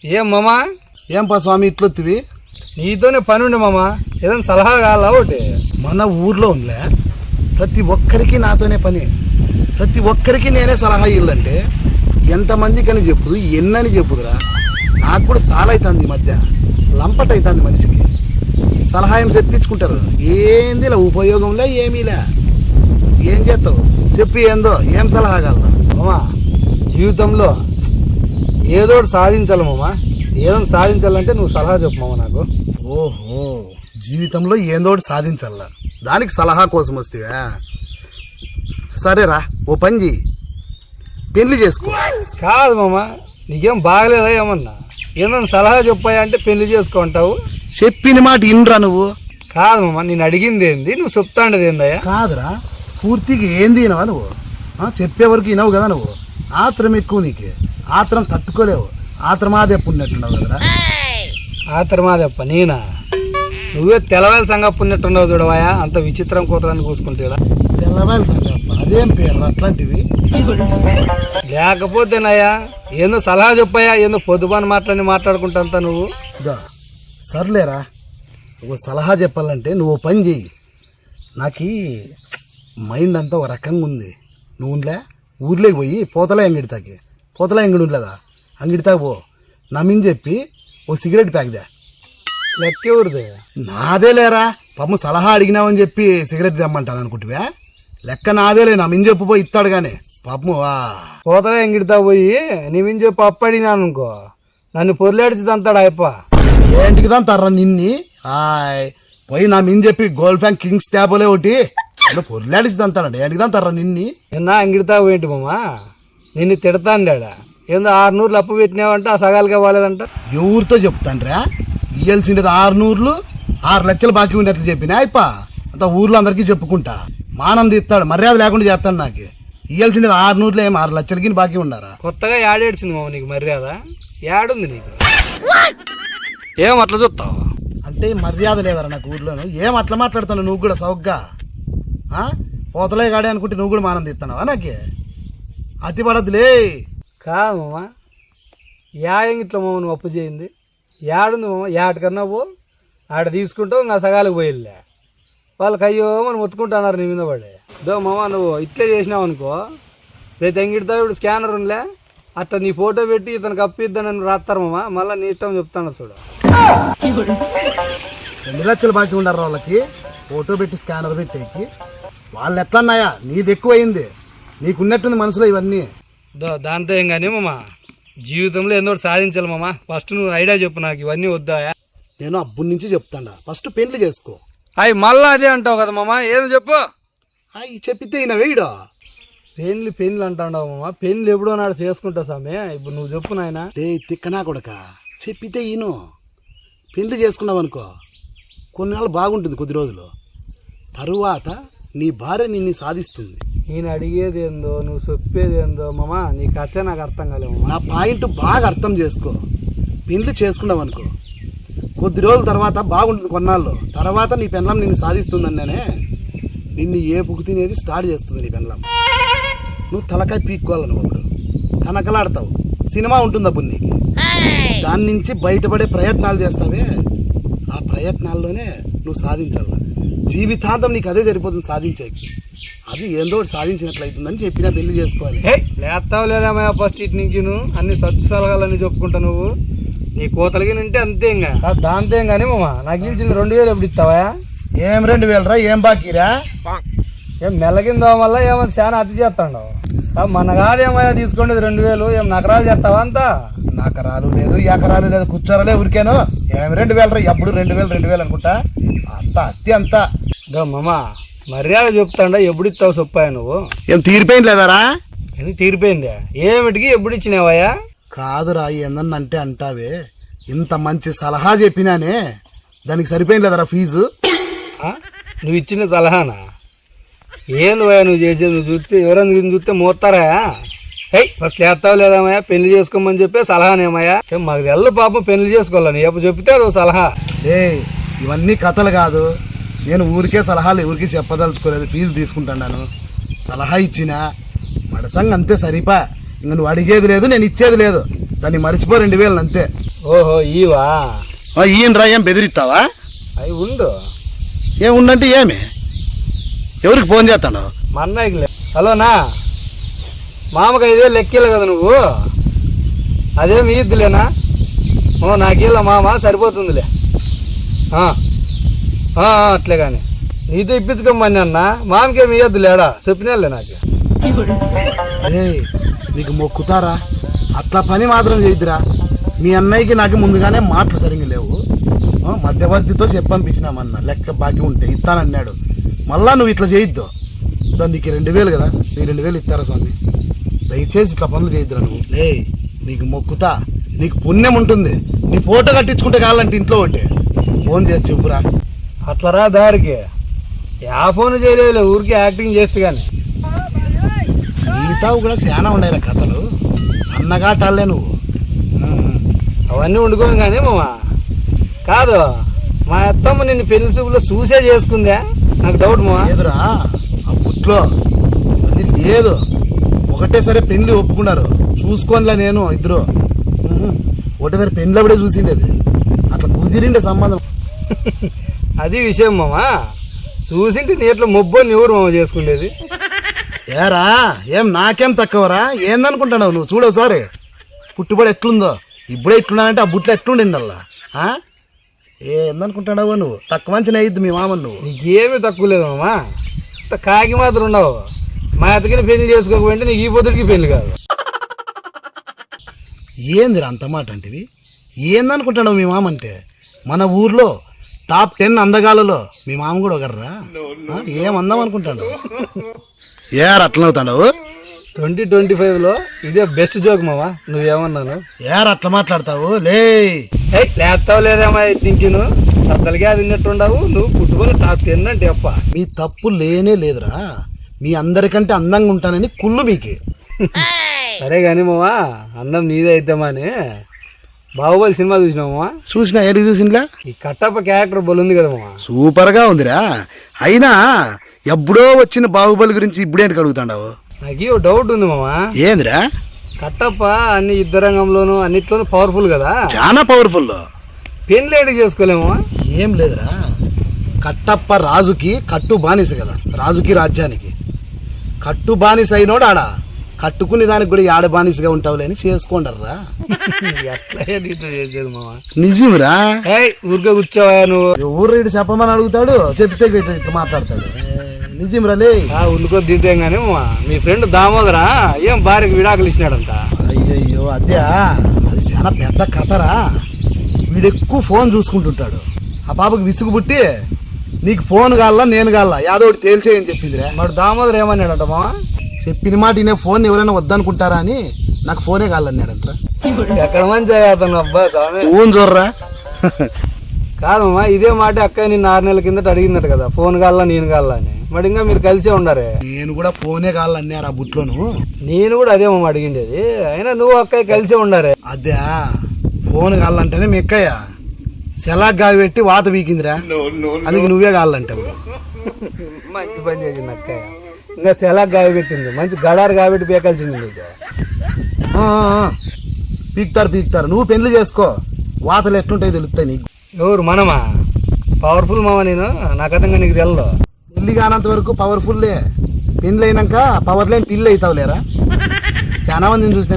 ఏం మామా? ఏం పా స్వామి ఇట్లొత్తివి? నీతోనే పని ఉండే మామా, ఏదైనా సలహా కావాలా ఒకటి? మన ఊర్లో ఉందిలే, ప్రతి ఒక్కరికి నాతోనే పని, ప్రతి ఒక్కరికి నేనే సలహా ఇల్లంటే ఎంతమందికని చెప్పుదు, ఎన్నని చెప్పుదురా? నాకు కూడా చాలా అవుతుంది ఈ మధ్య, లంపట్ అవుతుంది మనిషికి. సలహా ఏం చెప్పించుకుంటారు, ఏంది ఇలా ఉపయోగంలే ఏమీలే. ఏం చేస్తావు చెప్పి, ఏందో ఏం సలహా కావాలా మామా? జీవితంలో ఏదో ఒకటి సాధించాలి మామా. ఏదో సాధించాలంటే నువ్వు సలహా చెప్పు మామ నాకు. ఓహో, జీవితంలో ఏదో ఒకటి సాధించాల, దానికి సలహా కోసం వస్తేవా? సరేరా, ఓ పని చెయ్యి, పెళ్లి చేసుకో. కాదు మామా, నీకేం బాగలేదా ఏమన్నా? ఏదన్నా సలహా చెప్పాయా అంటే పెళ్లి చేసుకుంటావు. చెప్పిన మాట ఇన్రా నువ్వు. కాదు మామ, నేను అడిగింది ఏంది, నువ్వు చెప్తాండేది ఏందయ్యా? కాదురా, పూర్తిగా ఏంది వినవా నువ్వు? చెప్పే వరకు వినవు కదా నువ్వు. ఆత్రం ఎక్కువ నీకు, ఆత్రం తట్టుకోలేవు, ఆత్రమాదే పున్నట్టున్నావు కదరా. ఆత్రమాదప్ప నేనా? నువ్వే తెల్లవాళ్ళ సంగ పున్నట్టున్నావు చూడవాయా, అంత విచిత్రం కూతురాన్ని కూసుకుంటే. తెల్లవాళ్ళ సంగప్ప అదేం పేరు అట్లాంటివి? లేకపోతేనయ్యా ఏందో సలహా చెప్పాయా, ఏందో పొద్దుబాని మాట్లాడుకుంటా నువ్వు. సర్లేరా, ఒక సలహా చెప్పాలంటే నువ్వు పని చెయ్యి. నాకు మైండ్ అంతా ఒక రకంగా ఉంది. నువ్వులే ఊర్లోకి పోయి పోతలా అంగిడితాకి, పోతలా అంగిడి ఉండలేదా, అంగిడితాకి పో, నమ్మిని చెప్పి ఓ సిగరెట్ ప్యాక్ దే. లెక్క ఎవరిదే? నాదే లేరా, పాపం సలహా అడిగినావని చెప్పి సిగరెట్ తెమ్మంటాను అనుకుంటువా? లెక్క నాదేలే, నా మించి చెప్పు పోయి ఇస్తాడు కానీ పాపము. పోతలా ఎంగిడితా పోయి నీ మించి చెప్పి అప్పు అడిగినాను అనుకో, నన్ను పొర్లాడిచి అంతాడు అయ్యప్ప. ఏంటికి దాని తర్రా నిన్ని పోయి నా మించి చెప్పి గోల్డ్ ఫ్యాంక్ కింగ్స్ ట్యాబోలే ఒకటి పొర్లాడిచి అంతాడండి. ఏంటికి దాని తర్రా నిన్ని? నిన్న ఎంగిడితా పోయింటి మామా, నిన్ను తిడతాండా. ఏందో 600 అప్పు పెట్టినావంటే ఆ సగాలుగా పోలేదంట. ఎవరితో చెప్తాండ్రా? ఇయ్యాల్సిండేది 600, 6 లక్షలు బాకీ ఉండేట్లు చెప్పినా అయిప అంత ఊర్లో అందరికీ చెప్పుకుంటా. మానం తీస్తాడు, మర్యాద లేకుండా చేస్తాడు. నాకు ఇయ్యాల్సిండేది 600 ఏం 6 లక్షలకి బాకీ ఉండారా? కొత్తగా యాడేడ్చింది మామ నీకు మర్యాద? యాడుంది నీకు? ఏం అట్లా చూస్తావు అంటే మర్యాద లేదరా నాకు ఊర్లోను? ఏం అట్లా మాట్లాడుతాను నువ్వు కూడా సౌగ్గా? పోతలే గాడే అనుకుంటే నువ్వు కూడా మానం తీస్తున్నావా? నాకే అతి పడద్దులే. కాదు మామ, ఇట్లా మామ నువ్వు అప్పు చేయింది యాడుంది మామ? యాటకన్నా పో, ఆడ తీసుకుంటావు, నా సగాలకు పోయిలే. వాళ్ళకి అయ్యో మనం మొత్తుకుంటున్నారు నీ మీద పడే. దో మామ, నువ్వు ఇట్లే చేసినావు అనుకో, రేపు ఎంగిడితావు. ఇప్పుడు స్కానర్ ఉందిలే, అట్లా నీ ఫోటో పెట్టి ఇతనికి అప్పు ఇద్దానని రాస్తారు మామ. మళ్ళీ నీ ఇష్టం చెప్తాను చూడు. 2 లక్షలు బాకీ ఉండారు వాళ్ళకి, ఫోటో పెట్టి స్కానర్ పెట్టేకి. వాళ్ళు ఎట్లన్నాయా, నీది ఎక్కువ అయింది, నీకున్నట్టుంది మనసులో ఇవన్నీ. దాంతో ఏం కానీ మామ, జీవితంలో ఏందో సాధించాలి మామ. ఫస్ట్ నువ్వు ఐడియా చెప్పు నాకు, ఇవన్నీ వద్దా? నేను అబ్బు నుంచి చెప్తాడా, ఫస్ట్ పెళ్లి చేసుకో. అవి మళ్ళా అదే అంటావు కదా మామ, ఏదో చెప్పు. చెప్పితే ఈయన వేయడా? పెళ్ళి అంటావు మామ, పెళ్ళి ఎప్పుడో నాడు చేసుకుంటా సామె. ఇప్పుడు నువ్వు చెప్పు నాయన. తిక్కనా కొడక, చెప్పితే ఈయను పెళ్లి చేసుకున్నావు అనుకో, కొన్ని నాళ్ళు బాగుంటుంది, కొద్ది రోజులు తరువాత నీ భార్య నిన్ను సాధిస్తుంది. నేను అడిగేది ఏందో, నువ్వు చెప్పేది ఏందో మామ, నీ కథ నాకు అర్థం కాలేము. నా పాయింట్ బాగా అర్థం చేసుకో. పెళ్లి చేసుకున్నావు అనుకో, కొద్ది రోజుల తర్వాత బాగుంటుంది, కొన్నాళ్ళు తర్వాత నీ పెండ్లం నిన్ను సాధిస్తుందనే నిన్ను ఏపుకు తినేది స్టార్ట్ చేస్తుంది నీ పెండ్లం. నువ్వు తలకాయ పీక్కోవాలి, నువ్వు అప్పుడు కనకలాడతావు. సినిమా ఉంటుంది అప్పుడు నీకు, దాని నుంచి బయటపడే ప్రయత్నాలు చేస్తావే, ఆ ప్రయత్నాల్లోనే నువ్వు సాధించాల. జీవితాంతం నీకు అదే సరిపోతుంది సాధించేకి. అది ఏందో ఒకటి సాధించినట్లయితుందని చెప్పినా పెళ్లి చేసుకోవాలి. లేస్తావు లేదా ఫస్ట్ ఇటు నీకు అన్ని సత్తు సలహాలన్నీ చెప్పుకుంటా నువ్వు. నీ కోతలకి అంటే అంతే, ఇంకా దాంతో ఏం కానీ మామ. నాకు ఇచ్చింది 2000 ఎప్పుడు ఇస్తావా? ఏం 2000 రా? ఏం బాకీరా? ఏం మెల్లకిందో వల్ల ఏమన్నా చాలా అతి చేస్తాడు. మన కాదేమయ్యా తీసుకునేది 2000, ఏం నకరాలు చేస్తావా? అంతా నకరాలు లేదు, ఎకరాలు లేదు, కూర్చోరలే ఊరికేను. ఏం 2000 రా? ఎప్పుడు 2000 అనుకుంటా, అంత అతి అంతా. మామ మర్యాద చెప్తాండా, ఎప్పుడు ఇస్తావు చెప్పాయా నువ్వు? ఏం తీరిపోయింది లేదారా? ఎందుకు తీరిపోయిందా? ఏమిటికి ఎప్పుడు ఇచ్చినావయ్యా? కాదురా, ఏందన్నా అంటే అంటావే, ఇంత మంచి సలహా చెప్పినానే, దానికి సరిపోయింది లేదరా ఫీజు? నువ్వు ఇచ్చిన సలహానా? ఏందువయ్యా నువ్వు చేసేది? నువ్వు చూస్తే ఎవరైనా చూస్తే మోస్తారా? ఫస్ట్ లేస్తావు లేదామయ్యా పెళ్లి చేసుకోమని చెప్పే సలహానేమయ్యా? మాకు తెల్ల పాపం పెళ్లి చేసుకోవాలని ఎప్పుడు చెప్తే అదో సలహా. ఇవన్నీ కథలు కాదు, నేను ఊరికే సలహాలు ఎవరికి చెప్పదలుచుకోలేదు. ఫీజు తీసుకుంటున్నాను, సలహా ఇచ్చిన మడసంగా అంతే, సరిపా. ఇంక నువ్వు అడిగేది లేదు, నేను ఇచ్చేది లేదు, దాన్ని మర్చిపో 2000 అంతే. ఓహో ఈవా ఈయనరా ఏం బెదిరిస్తావా? అవి ఉండు. ఏం ఉండంటే ఏమి? ఎవరికి ఫోన్ చేస్తాను? మా అన్నయ్యకి. హలోనా, మామకు 5,000 లెక్కేలు కదా నువ్వు, అదేమి ఇద్దులేనా? ఓ నాకేళ్ళ మామ సరిపోతుందిలే. అట్లే కానీ నీతో ఇప్పించుకోమని అన్న, మామకేమి ఇవ్వద్దు లేడా, చెప్పినాలే నాకు. నీకు మొక్కుతారా? అట్లా పని మాత్రం చేయద్దురా. మీ అన్నయ్యకి నాకు ముందుగానే మాటలు సరిగ్గా లేవు. మధ్యవర్తితో చెప్పనిపించినామన్న లెక్క బాకీ ఉంటే ఇస్తానన్నాడు. మళ్ళా నువ్వు ఇట్లా చేయొద్దు. దానికి 2,000 కదా, నీ 2,000 ఇస్తారా స్వామి? దయచేసి ఇట్లా పనులు చేయొద్దురా నువ్వు. నీకు మొక్కుతా, నీకు పుణ్యం ఉంటుంది. నీ ఫోటో కట్టించుకుంటే కావాలంటే ఇంట్లో ఒకటి ఫోన్ చేసి చెప్పురా. అట్లా రా దారికి. యా ఫోన్ చేయలేదు, ఊరికి యాక్టింగ్ చేస్తే కానీ. మిగతావు కూడా చాలా ఉన్నాయిరా కథలు, సన్నగా టాలే నువ్వు. అవన్నీ వండుకోను కానీ మామ. కాదు, మా అత్తమ్మ నిన్ను పెళ్లి చూపులో చూసే చేసుకుందా? నాకు డౌట్ మా. లేదురా, ఆ బుట్లో అది లేదు. ఒకటేసరి పెళ్లి ఒప్పుకున్నారు. చూసుకోనిలే నేను ఇద్దరు. ఒకటేసారి పెళ్లి అప్పుడే చూసిండేది. అట్లా కుదిరిండే సంబంధం. అది విషయం మామ. చూసింటే నీట్లో మొబ్బని ఎవరు మామ చేసుకునేది? ఏరా ఏం నాకేం తక్కువరా? ఏందనుకుంటున్నావు నువ్వు? చూడవు సారీ పుట్టుబడి ఎట్లుందో, ఇప్పుడే ఇట్లున్నానంటే ఆ బుట్లో ఎట్లుండిందల్లా. ఏందనుకుంటున్నావు నువ్వు? తక్కువ మంచి అయ్యిద్ది మీ మామని నువ్వు. నీకేమీ తక్కువ లేదు మామ, కాకి మాత్రం ఉండవు. మా అత్తకిని పెళ్లి చేసుకోకపోతే నీకు ఈ పొద్దుడికి పెళ్లి కాదు. ఏందిరా అంత మాట అంటివి? ఏందనుకుంటున్నావు మీ మామ అంటే? మన ఊర్లో టాప్ 10 అందగాలలో మీ మామ కూడా ఒకర్రా. ఏమందాం అనుకుంటాడు? ఏర్ అట్లా అవుతాడు? 2025లో ఇదే బెస్ట్ జోక్ మావా. నువ్వేమన్నాను? ఏర్ అట్లా మాట్లాడతావు? లేస్తావు లేదేమా థింకిను సత్తలకే అది ఉన్నట్టుండవు. నువ్వు పుట్టుకొని టాప్ 10 అంటే అప్ప. మీ తప్పు లేనే లేదురా. మీ అందరికంటే అందంగా ఉంటానని కుళ్ళు మీకే. సరే కానీ మావా, అందం నీదే అయిద్దామని బాహుబలి సినిమా చూసినావా? చూసినా. ఏడికి చూసినా? ఈ కట్టప్ప క్యారెక్టర్ బలుంది కదా మావా, సూపర్ గా ఉందిరా. అయినా ఎప్పుడో వచ్చిన బాహుబలి గురించి ఇప్పుడేంటి అడుగుతాండావు? నాకు డౌట్ ఉంది మావా. ఏందిరా? కట్టప్ప అన్ని యుద్ధ రంగంలోను అన్నిట్లోనూ పవర్ఫుల్ కదా, చాలా పవర్ఫుల్. పెళ్లి ఏడికి చేసుకోలేమా? ఏం లేదురా, కట్టప్ప రాజుకి కట్టు బానిస కదా, రాజుకి రాజ్యానికి. కట్టు బానిస అయినోడు ఆడ కట్టుకునే దానికి కూడా ఆడ బానిసగా ఉంటావులే అని చేసుకోండర్రా. నిజంరా? ఊరికే కూర్చోవా నువ్వు? ఊరు రేడు చెప్పమని అడుగుతాడు, చెప్తే ఇట్లా మాట్లాడతాడు. నిజంరా లే. ఉండుకో దిద్దాం కానీ మీ ఫ్రెండ్ దామోదరా ఏం భార్యకి విడాకులు ఇచ్చినాడంట. అయ్యయ్యో అదే, అది చాలా పెద్ద కథరా. వీడెక్కువ ఫోన్ చూసుకుంటుంటాడు. ఆ పాపకి విసుగు పుట్టి నీకు ఫోన్ కావాలా నేను కావాలా యాదో ఒకటి తేల్చేయని చెప్పిందిరా. మరి దామోదర్ ఏమన్నాడంట మా? చెప్పిన మాట నేను ఫోన్ ఎవరైనా వద్దనుకుంటారా అని నాకు ఫోనే కావాలన్నాడంట్రా. ఎక్కడ మంచి అతను అబ్బా స్వామి. ఫోన్ చూడరా. కాదమ్మా, ఇదే మాట అక్క నిన్న 6 నెలల కిందట అడిగిందట కదా, ఫోన్ కావాలా నేను కావాలా అని. మరి ఇంకా మీరు కలిసే ఉండారే. నేను కూడా ఫోనే కావాలన్నారు ఆ బుట్లోను. నేను కూడా అదే మామ అడిగిండేది. అయినా నువ్వు అక్కయ్య కలిసే ఉండారే. అదే ఫోన్ కావాలంటేనే మీ అక్కయ్య సెలాగ్ గావి పెట్టి వాత వీకిందిరా. అందుకు నువ్వే కావాలంటావు. మంచి పని చేసింది అక్కయ్య. ఇంకా సెలాగ్ గావి పెట్టింది, మంచి గడారు కాబట్టి పీకాల్సింది నీకు. పీకుతారు. నువ్వు పెళ్లి చేసుకో, వాతలు ఎట్లుంటాయి తెలుస్తాయి నీకు. ఎవరు మనమా? పవర్ఫుల్ మామ నేను, నాకతంగా నీకు తెలదు. పెళ్లి కానంత వరకు పవర్ఫుల్లే, పెళ్లి అయినాక పవర్ లేని పిల్లి అవుతావు లేరా. చాలా మందిని చూసినా